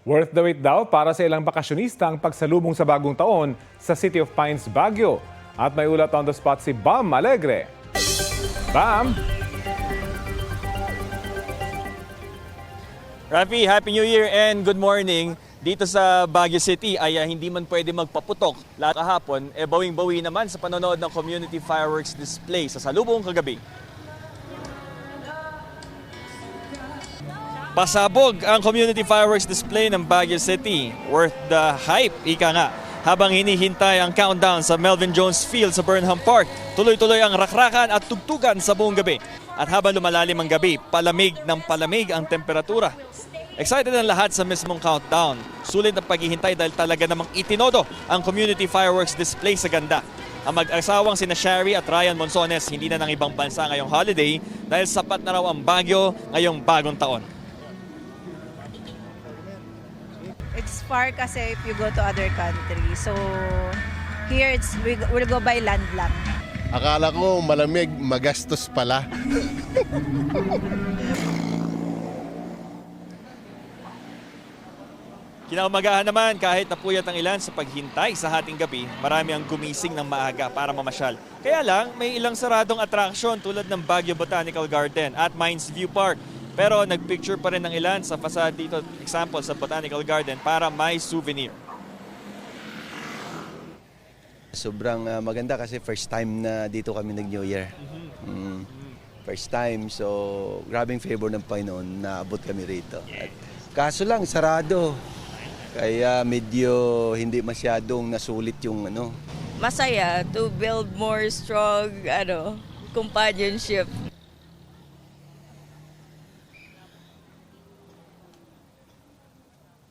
Worth the wait daw para sa ilang bakasyonista ang pagsalubong sa bagong taon sa City of Pines, Baguio. At may ulat on the spot si Bam Alegre. Bam! Rafi, Happy New Year and good morning. Dito sa Baguio City ay hindi man pwede magpaputok. Lahat kahapon, bawing-bawi naman sa panonood ng community fireworks display sa salubong kagabi. Pasabog ang community fireworks display ng Baguio City. Worth the hype, ika nga. Habang hinihintay ang countdown sa Melvin Jones Field sa Burnham Park, tuloy-tuloy ang rakrakan at tugtugan sa buong gabi. At habang lumalalim ang gabi, palamig ng palamig ang temperatura. Excited ang lahat sa mismong countdown. Sulit ang paghihintay dahil talaga namang itinodo ang community fireworks display sa ganda. Ang mag-asawang sina Sherry at Ryan Monsones hindi na ng ibang bansa ngayong holiday dahil sapat na raw ang Baguio ngayong bagong taon. It's far kasi if you go to other countries. So here we'll go by land lang. Akala ko malamig, magastos pala. Kinaumagahan naman kahit napuyat ang ilan sa paghintay sa hating gabi, marami ang gumising ng maaga para mamasyal. Kaya lang, may ilang saradong atraksyon tulad ng Baguio Botanical Garden at Mines View Park. Pero nagpicture pa rin ng ilan sa fasad dito, example sa Botanical Garden, para may souvenir. Sobrang maganda kasi first time na dito kami nag-New Year. First time, so grabing favor ng Panginoon na abot kami rito. At, kaso lang, sarado. Kaya medyo hindi masyadong nasulit yung ano. Masaya to build more strong companionship.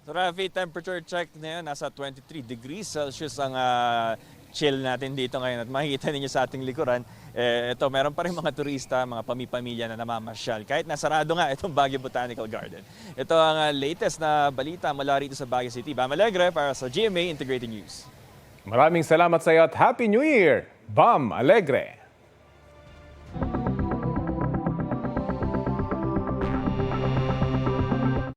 So Rafi, temperature check na yun, nasa 23 degrees Celsius ang chill natin dito ngayon. At makikita ninyo sa ating likuran, ito, meron pa rin mga turista, mga pamipamilya na namamasyal. Kahit nasarado nga itong Baguio Botanical Garden. Ito ang latest na balita mula rito sa Baguio City. Bam Alegre para sa GMA Integrated News. Maraming salamat sa iyo at Happy New Year, Bam Alegre!